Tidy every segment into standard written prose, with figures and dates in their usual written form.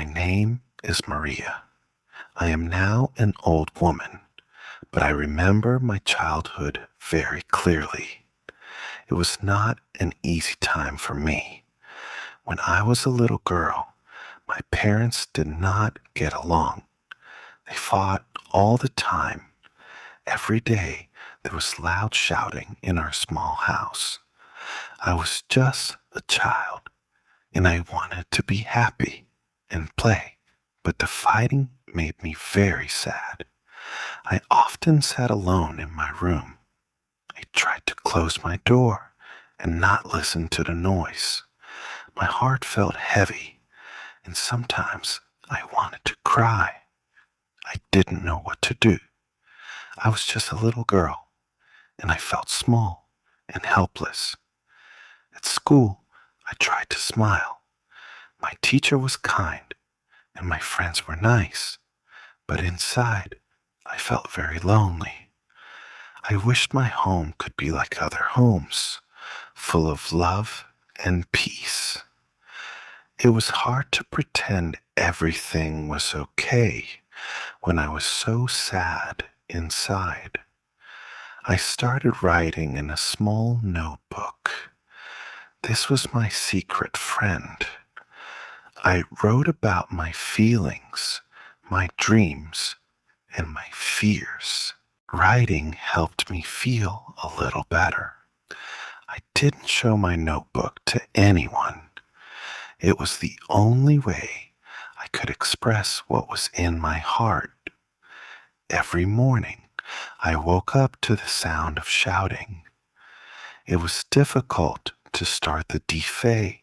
My name is Maria. I am now an old woman, but I remember my childhood very clearly. It was not an easy time for me. When I was a little girl, my parents did not get along. They fought all the time. Every day there was loud shouting in our small house. I was just a child, and I wanted to be happy and play, but the fighting made me very sad. I often sat alone in my room. I tried to close my door and not listen to the noise. My heart felt heavy, and sometimes I wanted to cry. I didn't know what to do. I was just a little girl, and I felt small and helpless. At school, I tried to smile. My teacher was kind, and my friends were nice, but inside, I felt very lonely. I wished my home could be like other homes, full of love and peace. It was hard to pretend everything was okay when I was so sad inside. I started writing in a small notebook. This was my secret friend. I wrote about my feelings, my dreams, and my fears. Writing helped me feel a little better. I didn't show my notebook to anyone. It was the only way I could express what was in my heart. Every morning, I woke up to the sound of shouting. It was difficult to start the day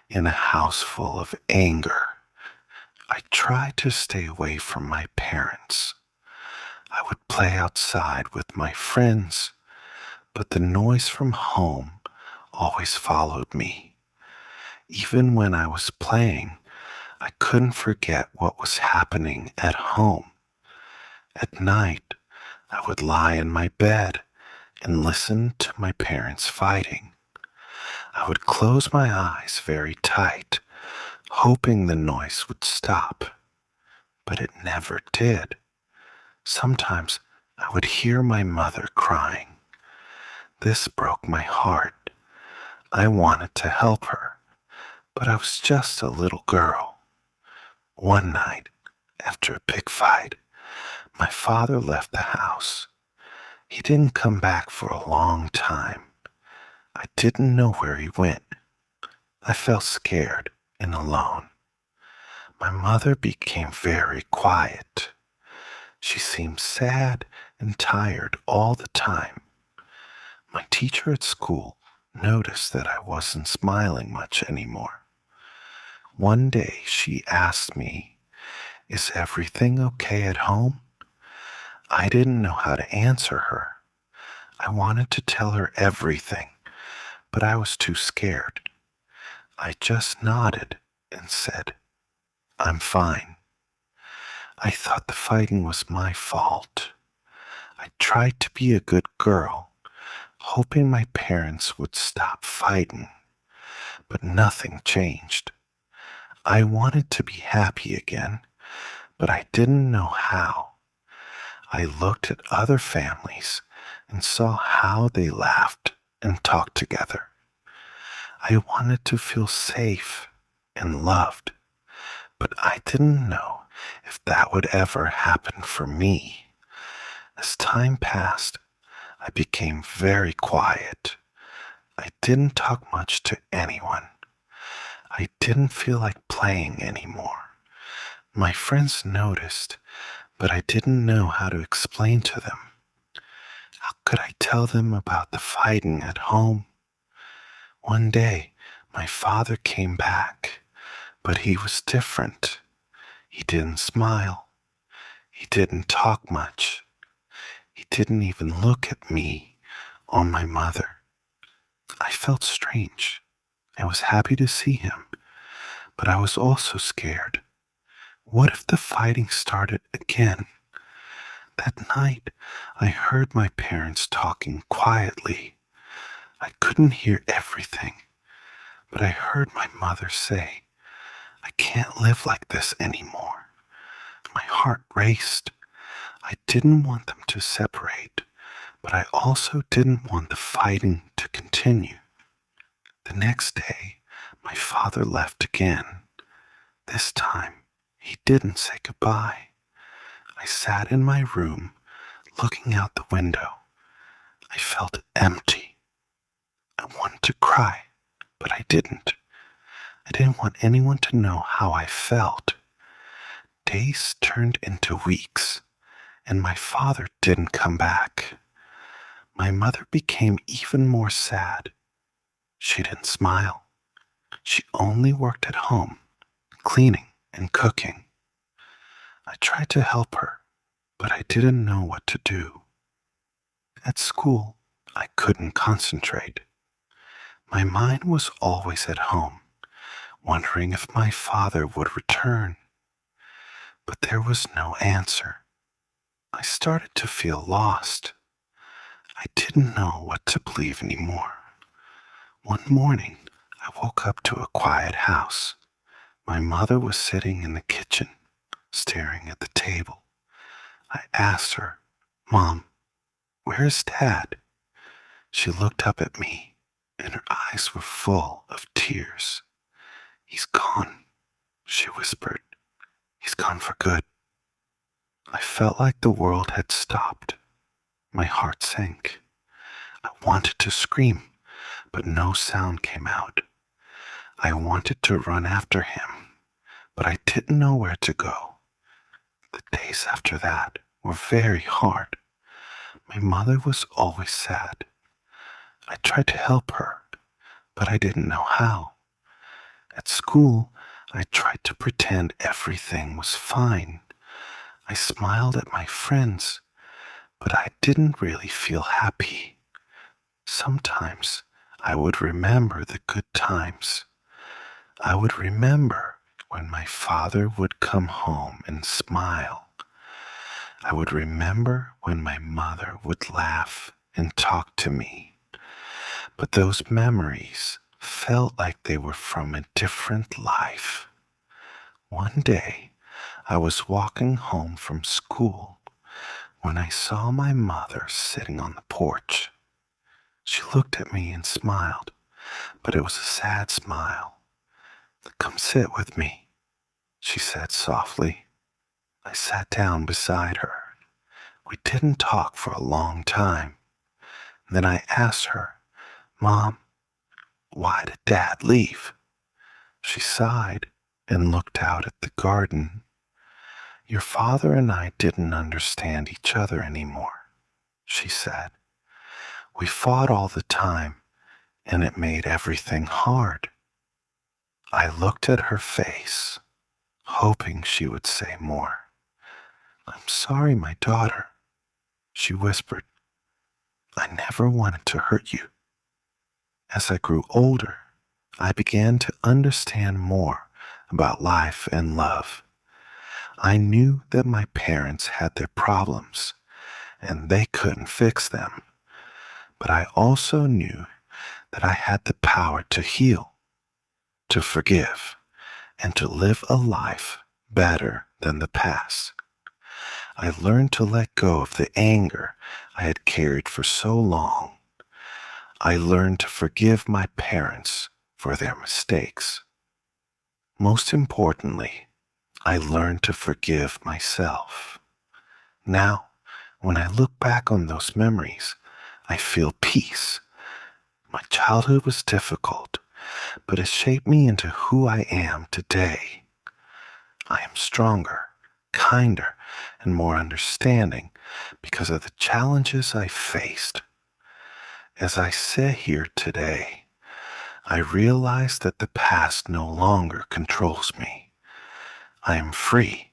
in a house full of anger. I tried to stay away from my parents. I would play outside with my friends, but the noise from home always followed me. Even when I was playing, I couldn't forget what was happening at home. At night, I would lie in my bed and listen to my parents fighting. I would close my eyes very tight, hoping the noise would stop, but it never did. Sometimes I would hear my mother crying. This broke my heart. I wanted to help her, but I was just a little girl. One night, after a big fight, my father left the house. He didn't come back for a long time. I didn't know where he went. I felt scared and alone. My mother became very quiet. She seemed sad and tired all the time. My teacher at school noticed that I wasn't smiling much anymore. One day she asked me, "Is everything okay at home?" I didn't know how to answer her. I wanted to tell her everything, but I was too scared. I just nodded and said, "I'm fine." I thought the fighting was my fault. I tried to be a good girl, hoping my parents would stop fighting, but nothing changed. I wanted to be happy again, but I didn't know how. I looked at other families and saw how they laughed and talked together. I wanted to feel safe and loved, but I didn't know if that would ever happen for me. As time passed, I became very quiet. I didn't talk much to anyone. I didn't feel like playing anymore. My friends noticed, but I didn't know how to explain to them. How could I tell them about the fighting at home? One day, my father came back, but he was different. He didn't smile. He didn't talk much. He didn't even look at me or my mother. I felt strange. I was happy to see him, but I was also scared. What if the fighting started again? That night, I heard my parents talking quietly. I couldn't hear everything, but I heard my mother say, I can't live like this anymore. My heart raced. I didn't want them to separate, but I also didn't want the fighting to continue. The next day, my father left again. This time, he didn't say goodbye. I sat in my room, looking out the window. I felt empty. I wanted to cry, but I didn't. I didn't want anyone to know how I felt. Days turned into weeks, and my father didn't come back. My mother became even more sad. She didn't smile. She only worked at home, cleaning and cooking. I tried to help her, but I didn't know what to do. At school, I couldn't concentrate. My mind was always at home, wondering if my father would return. But there was no answer. I started to feel lost. I didn't know what to believe anymore. One morning, I woke up to a quiet house. My mother was sitting in the kitchen, staring at the table. I asked her, "Mom, where's Dad?" She looked up at me, and her eyes were full of tears. "He's gone," she whispered. "He's gone for good." I felt like the world had stopped. My heart sank. I wanted to scream, but no sound came out. I wanted to run after him, but I didn't know where to go. The days after that were very hard. My mother was always sad. I tried to help her, but I didn't know how. At school, I tried to pretend everything was fine. I smiled at my friends, but I didn't really feel happy. Sometimes I would remember the good times. I would remember when my father would come home and smile. I would remember when my mother would laugh and talk to me. But those memories felt like they were from a different life. One day, I was walking home from school when I saw my mother sitting on the porch. She looked at me and smiled, but it was a sad smile. "Come sit with me," she said softly. I sat down beside her. We didn't talk for a long time. Then I asked her, "Mom, why did Dad leave?" She sighed and looked out at the garden. "Your father and I didn't understand each other anymore," she said. "We fought all the time, and it made everything hard." I looked at her face, hoping she would say more. "I'm sorry, my daughter," she whispered. "I never wanted to hurt you." As I grew older, I began to understand more about life and love. I knew that my parents had their problems, and they couldn't fix them. But I also knew that I had the power to heal, to forgive, and to live a life better than the past. I learned to let go of the anger I had carried for so long. I learned to forgive my parents for their mistakes. Most importantly, I learned to forgive myself. Now, when I look back on those memories, I feel peace. My childhood was difficult, but it shaped me into who I am today. I am stronger, kinder, and more understanding because of the challenges I faced. As I sit here today, I realize that the past no longer controls me. I am free,